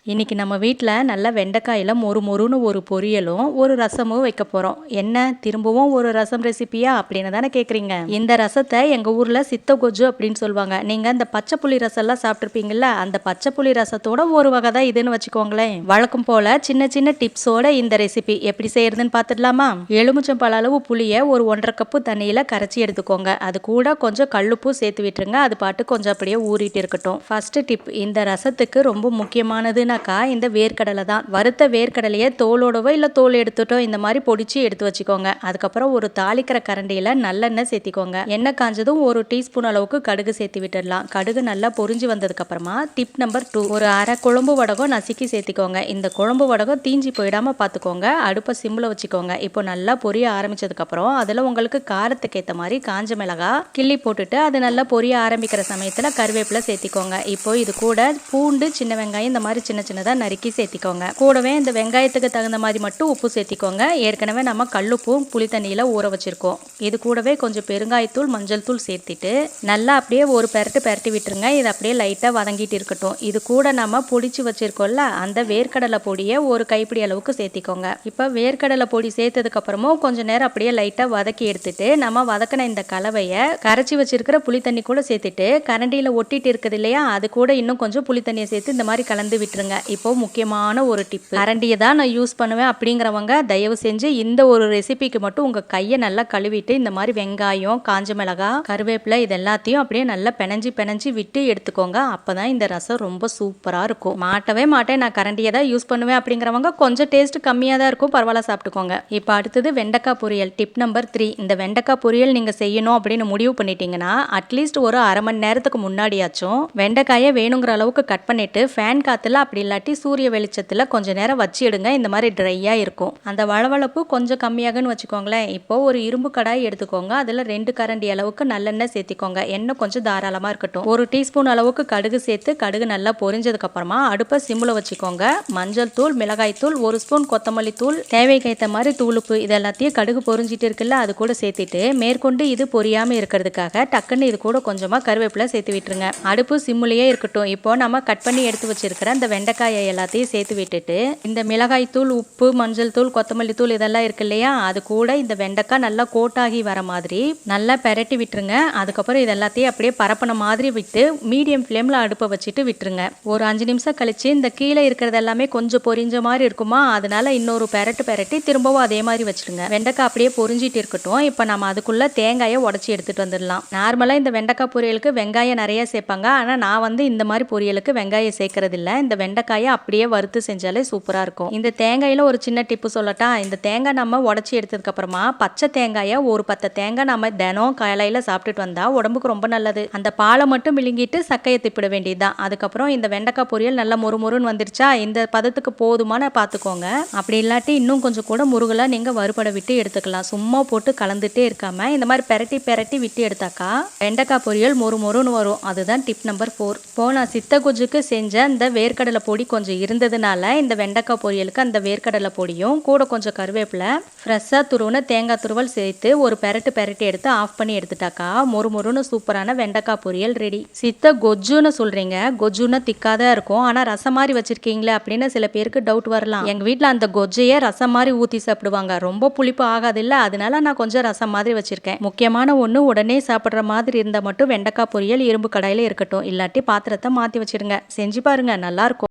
இன்னைக்கு நம்ம வீட்டில் நல்ல வெண்டைக்காயில் மொறுன்னு ஒரு பொரியலும் ஒரு ரசமும் வைக்க போகிறோம். என்ன திரும்பவும் ஒரு ரசம் ரெசிபியா அப்படின்னு தானே கேட்குறீங்க. இந்த ரசத்தை எங்கள் ஊரில் சித்த கொஜ்ஜு அப்படின்னு சொல்லுவாங்க. நீங்கள் இந்த பச்சை புளி ரசம்லாம் சாப்பிட்ருப்பீங்கல்ல, அந்த பச்சை புளி ரசத்தோட ஒரு வகை தான் இதுன்னு வச்சுக்கோங்களேன். வழக்கம் போல் சின்ன சின்ன டிப்ஸோட இந்த ரெசிபி எப்படி செய்யறதுன்னு பார்த்துடலாமா? எலுமிச்சம்பழ அளவு புளியை ஒரு 1.5 கப்பு தண்ணியில் கரைச்சி எடுத்துக்கோங்க. அது கூட கொஞ்சம் கல்லுப்பு சேர்த்து விட்டுருங்க. அது பாட்டு கொஞ்சம் அப்படியே ஊறிட்டு இருக்கட்டும். ஃபர்ஸ்ட் டிப், இந்த ரசத்துக்கு ரொம்ப முக்கியமானது இந்த வேர்க்கடலை தான். வறுத்த வேர்க்கடலையை தோலோடவோ இல்லை தோல் எடுத்துட்டோ இந்த மாதிரி பொடிச்சு எடுத்து வச்சுக்கோங்க. அதுக்கப்புறம் ஒரு தாளிக்கிற கரண்டியில் நல்லெண்ணெய் சேர்த்திக்கோங்க. எண்ணெய் காஞ்சதும் ஒரு டீஸ்பூன் அளவுக்கு கடுகு சேர்த்து விட்டுடலாம். கடுகு நல்லா பொரிஞ்சு வந்ததுக்கு அப்புறமா டிப் நம்பர் 2, ஒரு அரை குழம்பு வடகம் நசுக்கி சேர்த்திக்கோங்க. இந்த குழம்பு வடகம் தீஞ்சி போயிடாம பார்த்துக்கோங்க. அடுப்பை சிம்மில் வச்சுக்கோங்க. இப்போ நல்லா பொரிய ஆரம்பிச்சதுக்கு அப்புறம் அதில் உங்களுக்கு காரத்துக்கு ஏற்ற மாதிரி காஞ்ச மிளகா கிள்ளி போட்டுட்டு அது நல்லா பொரிய ஆரம்பிக்கிற சமயத்தில் கருவேப்பிலை சேர்த்திக்கோங்க. இப்போ இது கூட பூண்டு, சின்ன வெங்காயம் இந்த மாதிரி சின்ன சின்னதாக நறுக்கி சேர்த்திக்கோங்க. கூடவே இந்த வெங்காயத்துக்கு தகுந்த மாதிரி மட்டும் உப்பு சேர்த்திக்கோங்க. ஏற்கனவே நம்ம கல்லுப்பும் புளி தண்ணியில் ஊற வச்சிருக்கோம். இது கூடவே கொஞ்சம் பெருங்காயத்தூள், மஞ்சள் தூள் சேர்த்திட்டு நல்லா அப்படியே ஒரு பெரட்டி விட்டுருங்க. இது அப்படியே லைட்டாக வதங்கிட்டு இருக்கட்டும். இது கூட நம்ம பொடிச்சு வச்சிருக்கோம்ல, அந்த வேர்க்கடலை பொடியை ஒரு கைப்பிடி அளவுக்கு சேர்த்திக்கோங்க. இப்போ வேர்க்கடலை பொடி சேர்த்ததுக்கு அப்புறமும் கொஞ்சம் நேரம் அப்படியே லைட்டாக வதக்கி எடுத்துட்டு நம்ம வதக்கின இந்த கலவையை கரைச்சி வச்சிருக்கிற புளி தண்ணி கூட சேர்த்துட்டு கரண்டியில் ஒட்டிட்டு இருக்குது இல்லையா, அது கூட இன்னும் கொஞ்சம் புளி தண்ணியை சேர்த்து இந்த மாதிரி கலந்து விட்டுருங்க. இப்போ முக்கியமான ஒரு டிப், கரண்டியை தான் நான் யூஸ் பண்ணுவேன் அப்படிங்கிறவங்க தயவு செஞ்சு இந்த ஒரு ரெசிபிக்கு மட்டும் உங்க கையை நல்லா கழுவிட்டு இந்த மாதிரி வெங்காயம், காஞ்ச மிளகா, கருவேப்பிலை இது எல்லாத்தையும் அப்படியே நல்லா பெனஞ்சி விட்டு எடுத்துக்கோங்க. அப்பதான் இந்த ரசம் ரொம்ப சூப்பரா இருக்கும். மாட்டவே மாட்டேன், நான் கரண்டியை தான் யூஸ் பண்ணுவேன் அப்படிங்கிறவங்க கொஞ்சம் டேஸ்ட் கம்மியாக தான் இருக்கும், பரவாயில்ல சாப்பிட்டுக்கோங்க. இப்போ அடுத்தது வெண்டைக்காய் பொரியல். டிப் நம்பர் 3, இந்த வெண்டைக்காய் பொரியல் நீங்க செய்யணும் அப்படின்னு முடிவு பண்ணிட்டீங்கன்னா அட்லீஸ்ட் ஒரு அரை மணி நேரத்துக்கு முன்னாடியாச்சும் வெண்டைக்காயை வேணுங்கிற அளவுக்கு கட் பண்ணிட்டு ஃபேன் காத்துல அப்படி இல்லாட்டி சூரிய வெளிச்சத்தில் கொஞ்ச நேரம் வச்சு எடுங்க. இந்த மாதிரி ட்ரையாக இருக்கும். அந்த வளவளப்பு கொஞ்சம் கம்மியாகன்னு வச்சுக்கோங்களேன். இப்போ ஒரு இரும்பு கடாய் எடுத்துக்கோங்க. அதில் 2 கரண்டி அளவுக்கு நல்லெண்ணெய் சேர்த்திக்கோங்க. எண்ணெய் கொஞ்சம் தாராளமாக இருக்கட்டும். ஒரு டீஸ்பூன் அளவுக்கு கடுகு சேர்த்து கடுகு நல்லா பொரிஞ்சதுக்கு அப்புறமா அடுப்பை சிம்மில் வச்சுக்கோங்க. மஞ்சள் தூள், மிளகாய் தூள், 1 ஸ்பூன் கொத்தமல்லி தூள், தேவைக்கு ஏற்ற மாதிரி தூளுப்பு இது எல்லாத்தையும் கடுகு பொரிஞ்சிட்டு இருக்குல்ல அது கூட சேர்த்துட்டு மேற்கொண்டு இது பொரியாமல் இருக்கிறதுக்காக டக்குன்னு இது கூட கொஞ்சமாக கருவேப்பிலை சேர்த்து விட்டுருங்க. அடுப்பு சிம்முலேயே இருக்கட்டும். இப்போ நம்ம கட் பண்ணி எடுத்து வச்சிருக்கிற அந்த வெண்டைக்காயை எல்லாத்தையும் சேர்த்து விட்டுட்டு இந்த மிளகாய் தூள், உப்பு, மஞ்சள் தூள், கொத்தமல்லி தூள் இதெல்லாம் இருக்கு இல்லையா, அது கூட இந்த வெண்டைக்காய் நல்லா கோட்டாகி வர மாதிரி நல்லா பெரட்டி விட்டுருங்க. அதுக்கப்புறம் இது எல்லாத்தையும் அப்படியே பரப்பின மாதிரி விட்டு மீடியம் ஃப்ளேமில் அடுப்பை வச்சுட்டு விட்டுருங்க. ஒரு 5 நிமிஷம் கழிச்சு இந்த கீழே இருக்கிறது எல்லாமே கொஞ்சம் பொரிஞ்ச மாதிரி இருக்குமா, அதனால இன்னொரு பெரட்டி திரும்பவும் அதே மாதிரி வச்சுடுங்க. வெண்டைக்காய் அப்படியே பொரிஞ்சிட்டு இருக்கட்டும். இப்போ நம்ம அதுக்குள்ள தேங்காயை உடச்சி எடுத்துட்டு வந்துடலாம். நார்மலாக இந்த வெண்டைக்காய் பொரியலுக்கு வெங்காயம் நிறைய சேர்ப்பாங்க. ஆனால் நான் இந்த மாதிரி பொரியலுக்கு வெங்காயம் சேர்க்கறது இல்லை. இந்த வெண்டைக்காயை அப்படியே வறுத்து செஞ்சாலே சூப்பராக இருக்கும். இந்த தேங்காயில் ஒரு சின்ன டிப்பு சொல்லட்டா, இந்த தேங்காய் நம்ம உடச்சி எடுத்ததுக்கு அப்புறமா பச்சை தேங்காயை ஒரு 10 தேங்காய் நம்ம தினம் காலையில் சாப்பிட்டுட்டு வந்தா உடம்புக்கு ரொம்ப நல்லது. அந்த பாலை மட்டும் விழுங்கிட்டு சக்கையை திப்பிட வேண்டியதுதான். அதுக்கப்புறம் இந்த வெண்டைக்காய் பொரியல் நல்லா மொறுன்னு வந்துருச்சா, இந்த பதத்துக்கு போதுமான பார்த்துக்கோங்க. அப்படி இல்லாட்டி இன்னும் கொஞ்சம் கூட முருகலா நீங்கள் வறுபட விட்டு எடுத்துக்கலாம். சும்மா போட்டு கலந்துட்டே இருக்காம இந்த மாதிரி பெரட்டி விட்டு எடுத்தாக்கா வெண்டைக்காய் பொரியல் மொறுன்னு வரும். அதுதான் டிப் நம்பர் 4. இப்போ நான் சித்த குஜுக்கு செஞ்ச இந்த வேர்க்கடலை பொடி கொஞ்சம் இருந்ததுனால இந்த வெண்டைக்காய் பொரியலுக்கு அந்த வேர்க்கடலை பொடியும் கூட கொஞ்சம் கருவேப்பிலை, ஃப்ரெஷ்ஷாக துருவன தேங்காய் துருவல் சேர்த்து ஒரு பெரட்டி எடுத்து ஆஃப் பண்ணி எடுத்துட்டாக்கா மொறுன்னு சூப்பரான வெண்டைக்காய் பொரியல் ரெடி. சித்த கொஜ்ஜுன்னு சொல்றீங்க, கொஜ்ஜுன்னா திக்காதான் இருக்கும், ஆனால் ரசம் மாதிரி வச்சிருக்கீங்களே அப்படின்னு சில பேருக்கு டவுட் வரலாம். எங்கள் வீட்டில் அந்த கொஜ்ஜையே ரசம் மாதிரி ஊற்றி சாப்பிடுவாங்க. ரொம்ப புளிப்பு ஆகாது இல்லை, அதனால நான் கொஞ்சம் ரசம் மாதிரி வச்சிருக்கேன். முக்கியமான ஒன்று, உடனே சாப்பிட்ற மாதிரி இருந்தால் மட்டும் வெண்டைக்காய் பொரியல் இரும்பு கடாயில் இருக்கட்டும், இல்லாட்டி பாத்திரத்தை மாற்றி வச்சிடுங்க. செஞ்சு பாருங்க, நல்லா இருக்கும்.